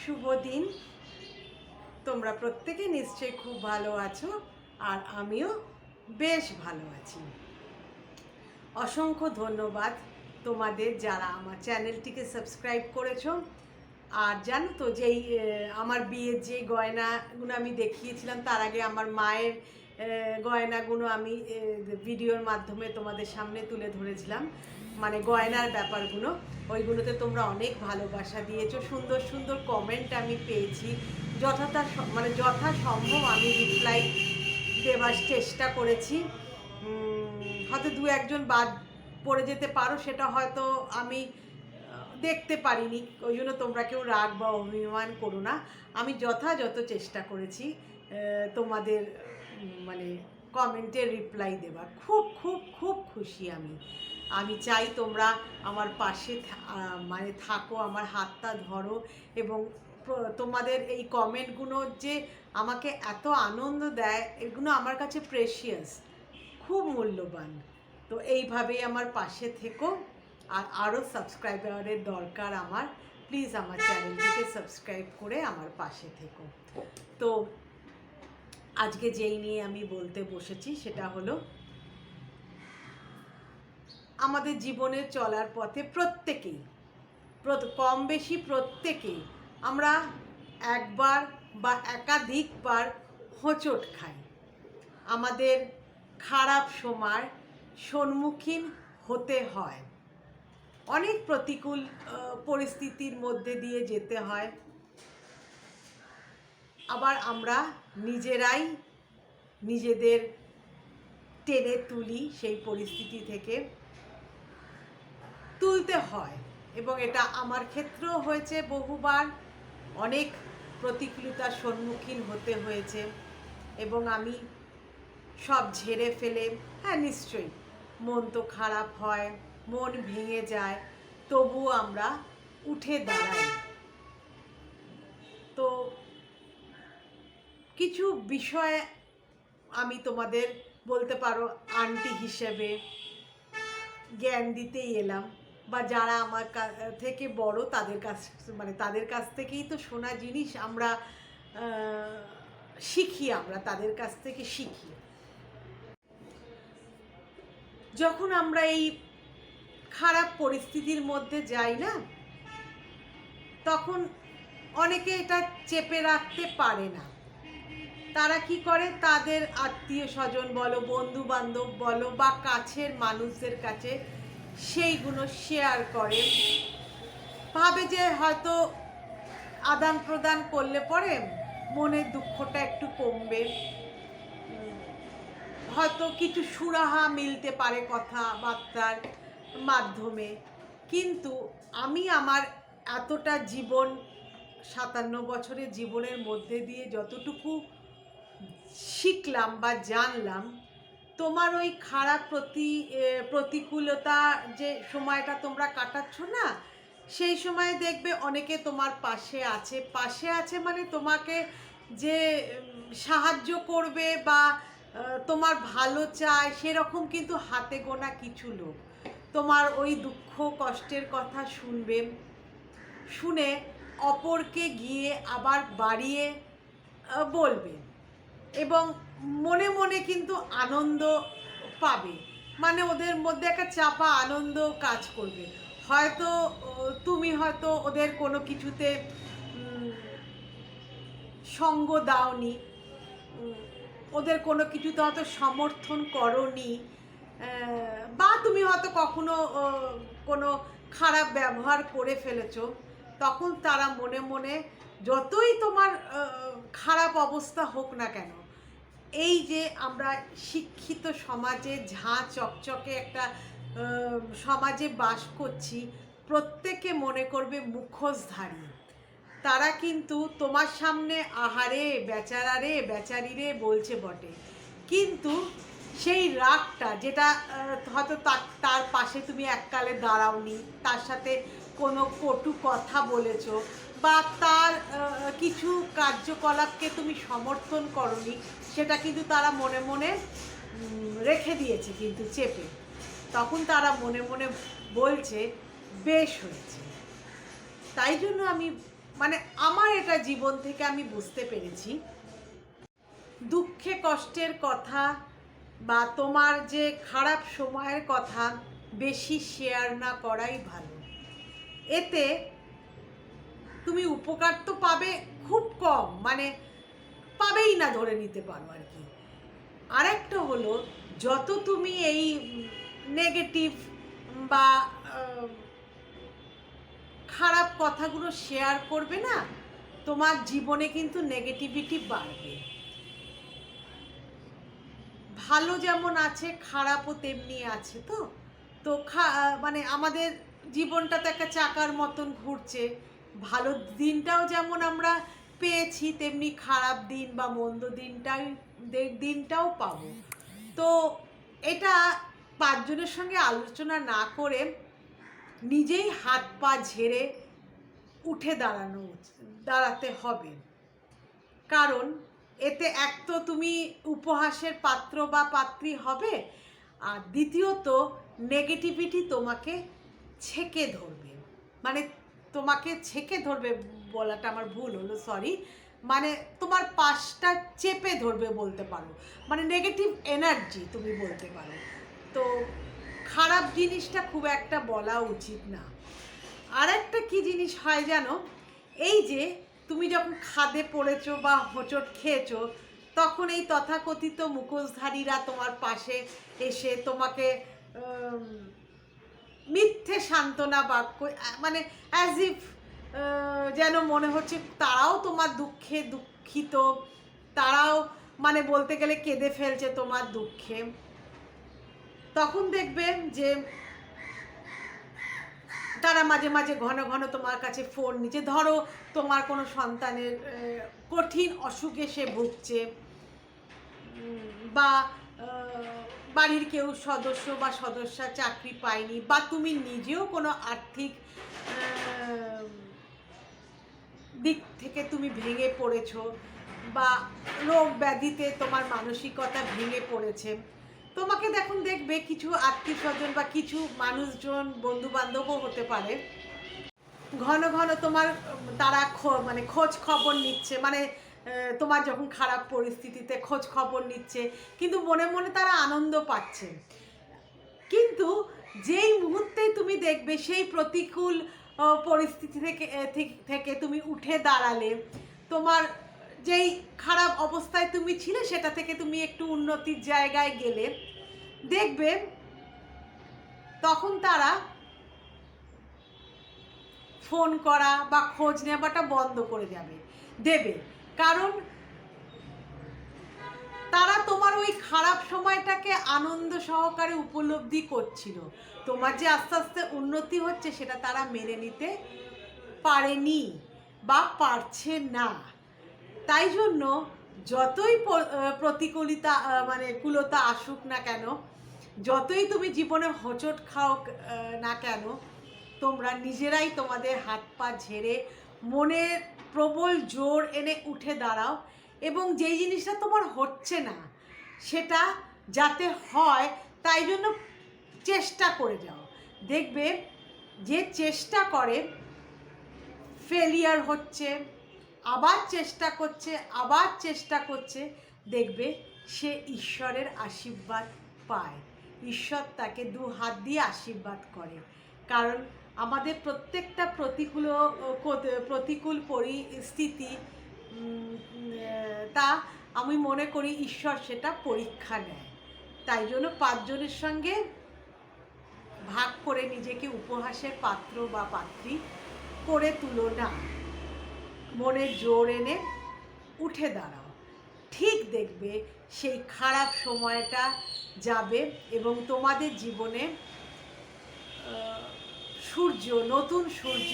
শুভ দিন। তোমরা প্রত্যেকে নিশ্চয়ই খুব ভালো আছো, আর আমিও বেশ ভালো আছি। অসংখ্য ধন্যবাদ তোমাদের যারা আমার চ্যানেলটিকে সাবস্ক্রাইব করেছো। আর জানো তো যেই আমার বিয়ের যে গয়নাগুলো আমি দেখিয়েছিলাম, তার আগে আমার মায়ের গয়নাগুলো আমি ভিডিওর মাধ্যমে তোমাদের সামনে তুলে ধরেছিলাম, মানে গয়নার ব্যাপারগুলো। ওইগুলোতে তোমরা অনেক ভালোবাসা দিয়েছো, সুন্দর সুন্দর কমেন্ট আমি পেয়েছি। যথাসম্ভব আমি রিপ্লাই দেওয়ার চেষ্টা করেছি। হয়তো দু একজন বাদ পড়ে যেতে পারো, সেটা হয়তো আমি দেখতে পারিনি, ওই জন্য তোমরা কেউ রাগ বা অভিমান করো না। আমি যথাযথ চেষ্টা করেছি তোমাদের মানে কমেন্টের রিপ্লাই দেওয়ার। খুব খুব খুব খুশি আমি চাই তোমরা আমার পাশে মানে থাকো, আমার হাতটা ধরো, এবং তোমাদের এই কমেন্টগুলো যে আমাকে এত আনন্দ দেয়, এগুলো আমার কাছে প্রেশিয়াস, খুব মূল্যবান। তো এইভাবেই আমার পাশে থেকো। আর আরও সাবস্ক্রাইবারের দরকার আমার। প্লিজ আমার চ্যানেলটিকে সাবস্ক্রাইব করে আমার পাশে থেকো। তো আজকে যেই নিয়ে আমি বলতে বসেছি সেটা হলো, আমাদের জীবনে চলার পথে প্রত্যেকেই, কম বেশি প্রত্যেকেই আমরা একবার বা একাধিকবার হোঁচট খাই। আমাদের খারাপ সময় সম্মুখীন হতে হয়, অনেক প্রতিকূল পরিস্থিতির মধ্যে দিয়ে যেতে হয়। আবার আমরা নিজেরাই নিজেদের টেনে তুলি, সেই পরিস্থিতি থেকে তুলতে হয়। এবং এটা আমার ক্ষেত্রেও হয়েছে বহুবার, অনেক প্রতিকূলতার সম্মুখীন হতে হয়েছে, এবং আমি সব ঝেড়ে ফেলে, হ্যাঁ নিশ্চয়ই মন তো খারাপ হয়, মন ভেঙে যায়, তবুও আমরা উঠে দাঁড়াই। তো কিছু বিষয়ে আমি তোমাদের বলতে পারো আন্টি হিসেবে জ্ঞান দিতেই এলাম, বা যারা আমার থেকে বড় তাদের কাছ থেকেই তো শোনা জিনিস আমরা শিখি, আমরা তাদের কাছ থেকে শিখি। যখন আমরা এই খারাপ পরিস্থিতির মধ্যে যাই না, তখন অনেকে এটা চেপে রাখতে পারে না। তারা কি করে, তাদের আত্মীয় স্বজন বলো, বন্ধু বান্ধব বলো, বা কাছের মানুষদের কাছে সেইগুলো শেয়ার করে, ভাবে যে হয়তো আদান প্রদান করলে পরে মনের দুঃখটা একটু কমবে, হয়তো কিছু সুরাহা মিলতে পারে কথাবার্তার মাধ্যমে। কিন্তু আমি আমার এতটা জীবন, 57 বছরের জীবনের মধ্যে দিয়ে যতটুকু শিখলাম বা জানলাম, তোমার ওই খারাপ প্রতিকূলতা যে সময়টা তোমরা কাটাচ্ছ না, সেই সময় দেখবে অনেকে তোমার পাশে আছে মানে তোমাকে যে সাহায্য করবে বা তোমার ভালো চায়, সেরকম কিন্তু হাতে গোনা কিছু লোক তোমার ওই দুঃখ কষ্টের কথা শুনে অপরকে গিয়ে আবার বাড়িয়ে বলবে, এবং মনে মনে কিন্তু আনন্দ পাবে, মানে ওদের মধ্যে একটা চাপা আনন্দ কাজ করবে। হয়তো তুমি হয়তো ওদের কোনো কিছুতে সঙ্গ দাওনি, ওদের কোনো কিছুতে হয়তো সমর্থন করনি, বা তুমি হয়তো কখনো কোনো খারাপ ব্যবহার করে ফেলেছো, তখন তারা মনে মনে, যতই তোমার খারাপ অবস্থা হোক না কেন, এই যে আমরা শিক্ষিত সমাজে ঝাঁ চকচকে একটা সমাজে বাস করছি, প্রত্যেকে মনে করবে মুখোশধারী। তারা কিন্তু তোমার সামনে আহারে বেচারা রে বেচারি রে বলছে বটে, কিন্তু সেই রাগটা যেটা হয়তো তার পাশে তুমি এককালে দাঁড়াওনি, তার সাথে কোনো কটু কথা বলেছো, বা তার কিছু কার্যকলাপকে তুমি সমর্থন করনি, সেটা কিন্তু তারা মনে মনে রেখে দিয়েছে কিন্তু চেপে। তখন তারা মনে মনে বলছে বেশ হয়েছে। তাই জন্য আমি মানে আমার এটা জীবন থেকে আমি বুঝতে পেরেছি, দুঃখে কষ্টের কথা বা তোমার যে খারাপ সময়ের কথা বেশি শেয়ার না করাই ভালো। এতে তুমি উপকার তো পাবে খুব কম, মানে পাবেই না ধরে নিতে পারো আর কি। আরেকটা হলো, যত তুমি এই নেগেটিভ বা খারাপ কথাগুলো শেয়ার করবে না, তোমার জীবনে কিন্তু নেগেটিভিটি বাড়বে। ভালো যেমন আছে খারাপও তেমনি আছে। তো তো মানে আমাদের জীবনটা তো একটা চাকার মতন ঘুরছে, ভালো দিনটাও যেমন আমরা পেয়েছি তেমনি খারাপ দিন বা মন্দ দিনটাও পাবো। তো এটা পাঁচজনের সঙ্গে আলোচনা না করে নিজেই হাত পা ঝেড়ে উঠে দাঁড়াতে হবে। কারণ এতে এক তো তুমি উপহাসের পাত্র বা পাত্রী হবে, আর দ্বিতীয়ত নেগেটিভিটি তোমাকে ছেকে ধরবে। মানে তোমাকে ছেকে ধরবে বলাটা আমার ভুল হলো, সরি, মানে তোমার পাশটা চেপে ধরবে বলতে পারো, মানে নেগেটিভ এনার্জি তুমি বলতে পারো। তো খারাপ জিনিসটা খুব একটা বলা উচিত না। আর একটা কী জিনিস হয় জানো, এই যে তুমি যখন খাদে পড়েছো বা হোঁচট খেয়েছো, তখন এই তথাকথিত মুখোশধারীরা তোমার পাশে এসে তোমাকে মিথ্যে সান্ত্বনা বাক্য, মানে অ্যাজ ইফ যেন মনে হচ্ছে তারাও তোমার দুঃখে দুঃখিত, তারাও মানে বলতে গেলে কেঁদে ফেলছে তোমার দুঃখে। তখন দেখবেন যে তারা মাঝে মাঝে ঘন ঘন তোমার কাছে ফোন নিচ্ছে। ধরো তোমার কোনো সন্তানের কঠিন অসুখে সে ভুগছে, বা বাড়ির কেউ সদস্য বা সদস্যা চাকরি পায়নি, বা তুমি নিজেও কোনো আর্থিক দিক থেকে তুমি ভেঙে পড়েছো, বা রোগ ব্যাধিতে তোমার মানসিকতা ভেঙে পড়েছে, তোমাকে দেখবে কিছু আত্মীয় স্বজন বা কিছু মানুষজন, বন্ধু বান্ধবও হতে পারে, ঘন ঘন তোমার তারা মানে খোঁজ খবর নিচ্ছে, মানে তোমার যখন খারাপ পরিস্থিতিতে খোঁজ খবর নিচ্ছে, কিন্তু মনে মনে তারা আনন্দ পাচ্ছে। কিন্তু যেই মুহূর্তেই তুমি দেখবে সেই প্রতিকূল পরিস্থিতি থেকে তুমি উঠে দাঁড়ালে, তোমার যেই খারাপ অবস্থায় তুমি ছিলে সেটা থেকে তুমি একটু উন্নতির জায়গায় গেলে, দেখবে তখন তারা ফোন করা বা খোঁজ নেওয়াটা বন্ধ করে দেবে। কারণ তারা তোমার ওই খারাপ সময়টাকে আনন্দ সহকারে উপলব্ধি করছিল। তোমার যে আস্তে আস্তে উন্নতি হচ্ছে সেটা তারা মেনে নিতে পারেনি বা পারছে না। তাই জন্য যতই প্রতিকূলতা মানে কূলতা আসুক না কেন, যতই তুমি জীবনে হোঁচট খাও না কেন, তোমরা নিজেরাই তোমাদের হাত পা ঝেড়ে মনের প্রবল জোর এনে উঠে দাঁড়াও, এবং যেই জিনিসটা তোমার হচ্ছে না সেটা যাতে হয় তাই জন্য চেষ্টা করে যাও। দেখবে যে চেষ্টা করে ফেলিয়ার হচ্ছে, আবার চেষ্টা করছে, দেখবে সে ঈশ্বরের আশীর্বাদ পায়। ঈশ্বর তাকে দু হাত দিয়ে আশীর্বাদ করে। কারণ আমাদের প্রত্যেকটা প্রতিকূল পরিস্থিতি তা আমি মনে করি ঈশ্বর সেটা পরীক্ষা নেয়। তাই জন্য পাঁচজনের সঙ্গে ভাগ করে নিজেকে উপহাসের পাত্র বা পাত্রী করে তুলো না, মনের জোর এনে উঠে দাঁড়াও। ঠিক দেখবে সেই খারাপ সময়টা যাবে এবং তোমাদের জীবনে নতুন সূর্য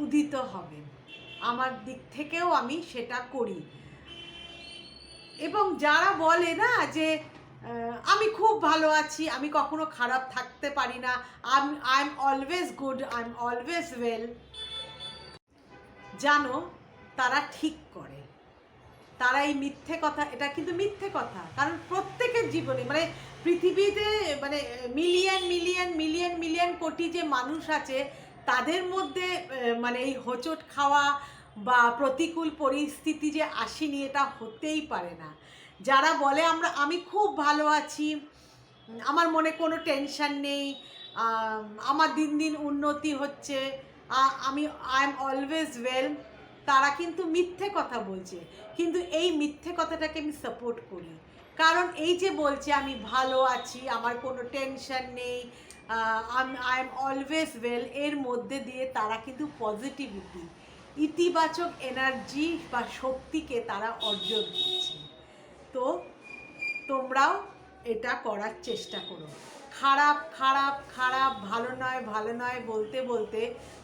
উদিত হবে। আমার দিক থেকেও আমি সেটা করি। এবং যারা বলে না যে আমি খুব ভালো আছি, আমি কখনো খারাপ থাকতে পারি না, I am always good, I am always well, জানো তারা ঠিক করে। তারা এই মিথ্যে কথা, এটা কিন্তু মিথ্যে কথা। কারণ প্রত্যেকের জীবনে, মানে পৃথিবীতে মানে মিলিয়ন মিলিয়ন মিলিয়ন মিলিয়ন কোটি যে মানুষ আছে, তাদের মধ্যে মানে এই হোঁচট খাওয়া বা প্রতিকূল পরিস্থিতি যে আসেনি এটা হতেই পারে না। যারা বলে আমি খুব ভালো আছি, আমার মনে কোনো টেনশন নেই, আমার দিন দিন উন্নতি হচ্ছে, আমি আই এম অলওয়েজ ওয়েল, তারা কিন্তু মিথ্যে কথা বলছে। কিন্তু এই মিথ্যে কথাটাকে আমি সাপোর্ট করি, কারণ এই যে বলছে আমি ভালো আছি, আমার কোনো টেনশন নেই, আই এম অলওয়েজ ওয়েল, এর মধ্যে দিয়ে তারা কিন্তু পজিটিভিটি, ইতিবাচক এনার্জি বা শক্তিকে তারা অর্জন করছে। তো তোমরাও এটা করার চেষ্টা করো। খারাপ খারাপ খারাপ, ভালো নয় ভালো নয় বলতে বলতে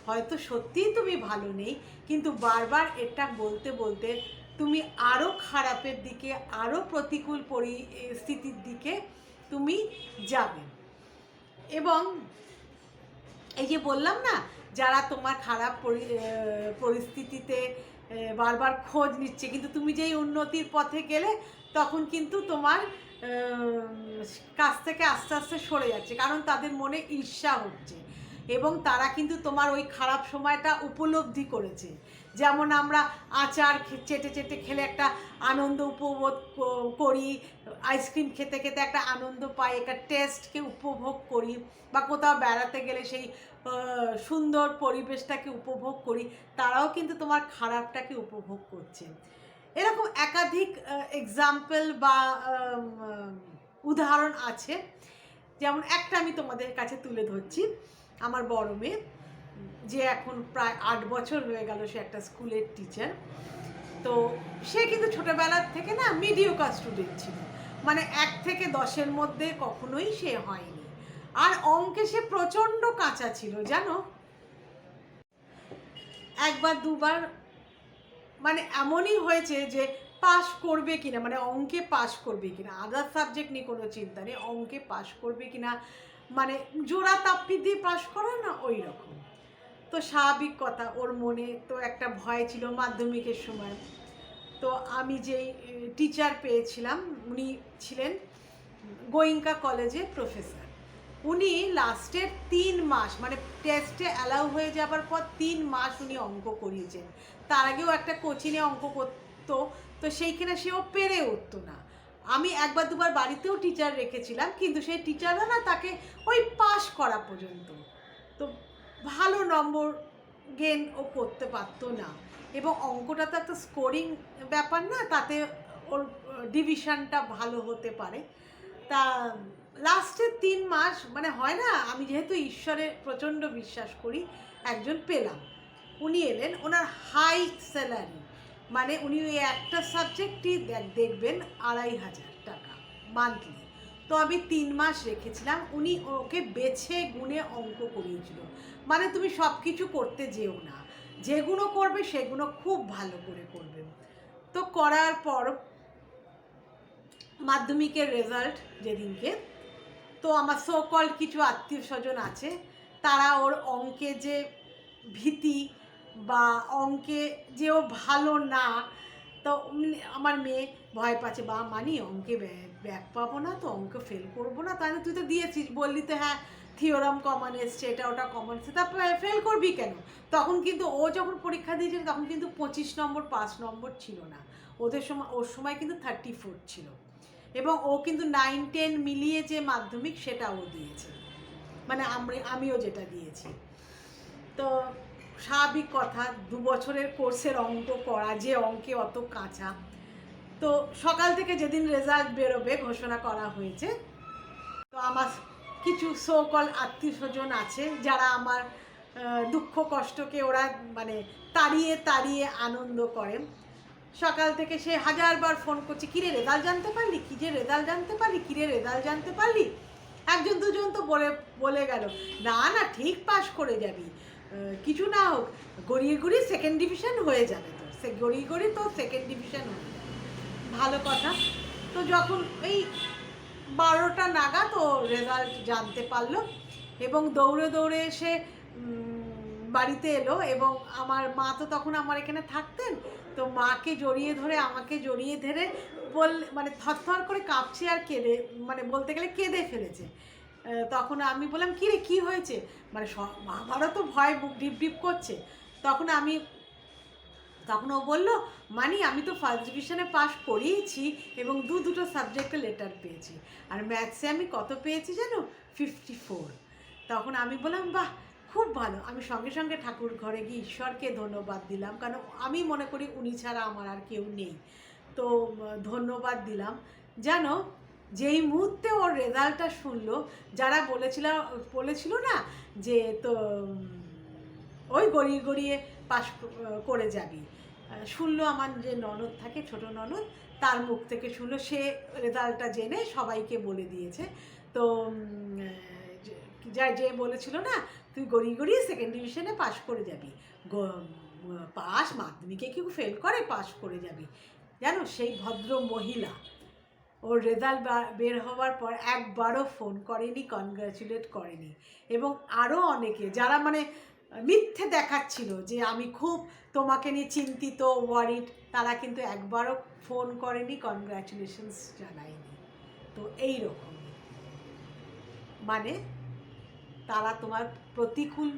হয়তো সত্যিই তুমি ভালো নেই, কিন্তু বারবার এটা বলতে বলতে তুমি আরও খারাপের দিকে, আরও প্রতিকূল পরিস্থিতির দিকে তুমি যাবে। এবং এই যে বললাম না, যারা তোমার খারাপ পরিস্থিতিতে বারবার খোঁজ নিচ্ছে, কিন্তু তুমি যেই উন্নতির পথে গেলে তখন কিন্তু তোমার কাছ থেকে আস্তে আস্তে সরে যাচ্ছে, কারণ তাদের মনে ঈর্ষা হচ্ছে এবং তারা কিন্তু তোমার ওই খারাপ সময়টা উপলব্ধি করেছে। যেমন আমরা আচার চেটে চেটে খেলে একটা আনন্দ উপভোগ করি, আইসক্রিম খেতে খেতে একটা আনন্দ পাই, একটা টেস্টকে উপভোগ করি, বা কোথাও বেড়াতে গেলে সেই সুন্দর পরিবেশটাকে উপভোগ করি, তারাও কিন্তু তোমার খারাপটাকে উপভোগ করছে। এরকম একাধিক এক্সাম্পল বা উদাহরণ আছে। যেমন একটা আমি তোমাদের কাছে তুলে ধরছি, আমার বড় মেয়ে, যে এখন প্রায় 8 বছর হয়ে গেল সে একটা স্কুলের টিচার। তো সে কিন্তু ছোটোবেলার থেকে না মিডিওকার স্টুডেন্ট ছিল, মানে 1 থেকে 10-এর মধ্যে কখনোই সে হয়নি। আর অঙ্কে সে প্রচণ্ড কাঁচা ছিল জানো, একবার দুবার মানে এমনই হয়েছে যে পাশ করবে কিনা, মানে অঙ্কে পাশ করবে কিনা, আদার সাবজেক্ট নিয়ে কোনো চিন্তা নেই, অঙ্কে পাশ করবে কিনা, মানে জোড়া তাপ্পি দিয়ে পাশ করে না ওই রকম। তো স্বাভাবিক কথা, ওর মনে তো একটা ভয় ছিল মাধ্যমিকের সময়। তো আমি যেই টিচার পেয়েছিলাম উনি ছিলেন গোয়েঙ্কা কলেজে প্রফেসর। উনি লাস্টের 3 মাস, মানে টেস্টে অ্যালাউ হয়ে যাবার পর 3 মাস উনি অঙ্ক করিয়েছেন। তার আগেও একটা কোচিংয়ে অঙ্ক করতো, তো সেইখানে সেও পেরে উঠতো না। আমি একবার দুবার বাড়িতেও টিচার রেখেছিলাম, কিন্তু সেই টিচাররা না তাকে ওই পাস করা পর্যন্ত, তো ভালো নম্বর গেন ও করতে পারতো না। এবং অঙ্কটা তো একটা স্কোরিং ব্যাপার না, তাতে ওর ডিভিশনটা ভালো হতে পারে। তা লাস্টের 3 মাস, মানে হয় না, আমি যেহেতু ঈশ্বরে প্রচণ্ড বিশ্বাস করি, একজন পেলাম। উনি এলেন, ওনার হাই স্যালারি, মানে উনি ওই একটা সাবজেক্টই দেখবেন 2500 টাকা মান্থলি। তো আমি 3 মাস রেখেছিলাম, উনি ওকে বেছে গুণে অঙ্ক করিয়েছিল। মানে তুমি সব কিছু করতে যেও না, যেগুলো করবে সেগুলো খুব ভালো করে করবে। তো করার পর মাধ্যমিকের রেজাল্ট যেদিনকে, তো আমার সকল কিছু আত্মীয় স্বজন আছে, তারা ওর অঙ্কে যে ভীতি বা অঙ্কে যে ও ভালো না, তো আমার মেয়ে ভয় পাচ্ছে, বা মানি অঙ্কে ব্যাক পাবো না তো, অঙ্কে ফেল করবো না, তাহলে তুই তো দিয়েছিস, বললি তো হ্যাঁ থিওরাম কমন এসছে, এটা ওটা কমন এসছে, তা ফেল করবি কেন? তখন কিন্তু ও যখন পরীক্ষা দিয়েছিল তখন কিন্তু 25 নম্বর 5 নম্বর ছিল না, ওর সময় কিন্তু 34 ছিল। এবং ও কিন্তু 9-10 মিলিয়ে যে মাধ্যমিক সেটা ও দিয়েছে, মানে আমিও যেটা দিয়েছি। তো স্বাভাবিক কথা, 2 বছরের কোর্সের অঙ্ক করা, যে অঙ্কে অত কাঁচা। তো সকাল থেকে যেদিন রেজাল্ট বেরোবে ঘোষণা করা হয়েছে, তো আমার কিছু সকল আত্মীয় স্বজন আছে যারা আমার দুঃখ কষ্টকে ওরা মানে তাড়িয়ে তাড়িয়ে আনন্দ করে। সকাল থেকে সে 1000বার ফোন করছে, কিরে রেজাল্ট জানতে পারলি, কী যে রেজাল্ট জানতে পারলি, কিরে রেজাল্ট জানতে পারলি। একজন দুজন তো বলে গেল, না না ঠিক পাস করে যাবি, কিছু না হোক, গড়িয়ে গড়িয়ে সেকেন্ড ডিভিশন হয়ে যাবে, তো সে গড়িয়ে গড়িয়ে তো সেকেন্ড ডিভিশন হয়ে যাবে, ভালো কথা। তো যখন এই 12টা নাগাদ ও রেজাল্ট জানতে পারলো এবং দৌড়ে দৌড়ে এসে বাড়িতে এলো, এবং আমার মা তো তখন আমার এখানে থাকতেন, তো মাকে জড়িয়ে ধরে আমাকে জড়িয়ে ধরে মানে থরথর করে কাঁপছে আর কেঁদে, মানে বলতে গেলে কেঁদে ফেলেছে। তখন আমি বললাম, কী রে কী হয়েছে, মানে আমারও তো ভয় বুক ডিপ ডিপ করছে। তখন আমি তখন ও বললো মানে আমি তো ফার্স্ট ডিভিশনে পাস করিয়েছি এবং দুটো সাবজেক্টে লেটার পেয়েছি, আর ম্যাথসে আমি কত পেয়েছি জানো, 54। তখন আমি বললাম বাহ খুব ভালো। আমি সঙ্গে সঙ্গে ঠাকুর ঘরে গিয়ে ঈশ্বরকে ধন্যবাদ দিলাম, কারণ আমি মনে করি উনি ছাড়া আমার আর কেউ নেই। তো ধন্যবাদ দিলাম। জানো যেই মুহূর্তে ওর রেজাল্টটা শুনলো, যারা বলেছিল না যে তো ওই গড়িয়ে গড়িয়ে পাশ করে যাবি, শুনলো আমার যে ননদ থাকে, ছোট ননদ, তার মুখ থেকে শুনলো, সে রেজাল্টটা জেনে সবাইকে বলে দিয়েছে। তো যে বলেছিল না তুই গড়িয়ে গড়িয়ে সেকেন্ড ডিভিশনে পাশ করে যাবি, পাস মাধ্যমিকে কেউ ফেল করে পাশ করে যাবি, জানো সেই ভদ্র মহিলা ওর রেজাল্ট বের হওয়ার পর একবারও ফোন করেনি, কনগ্র্যাচুলেট করেনি। এবং আরও অনেকে যারা মানে মিথ্যে দেখাচ্ছিল যে আমি খুব তোমাকে নিয়ে চিন্তিত, ওয়ারিড, তারা কিন্তু একবারও ফোন করেনি, কনগ্র্যাচুলেশনস জানায়নি। তো এই রকম মানে তারা তোমার প্রতিকূল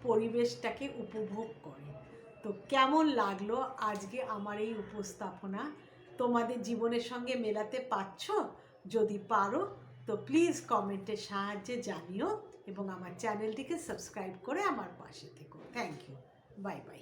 পরিবেশটাকে উপভোগ করে। তো কেমন লাগলো আজকে আমার এই উপস্থাপনা? তোমাদের জীবনের সঙ্গে মেলাতে পারছো? যদি পারো তো প্লিজ কমেন্টের সাহায্যে জানিও এবং আমার চ্যানেলটিকে সাবস্ক্রাইব করে আমার পাশে থেকো। Thank you, bye by.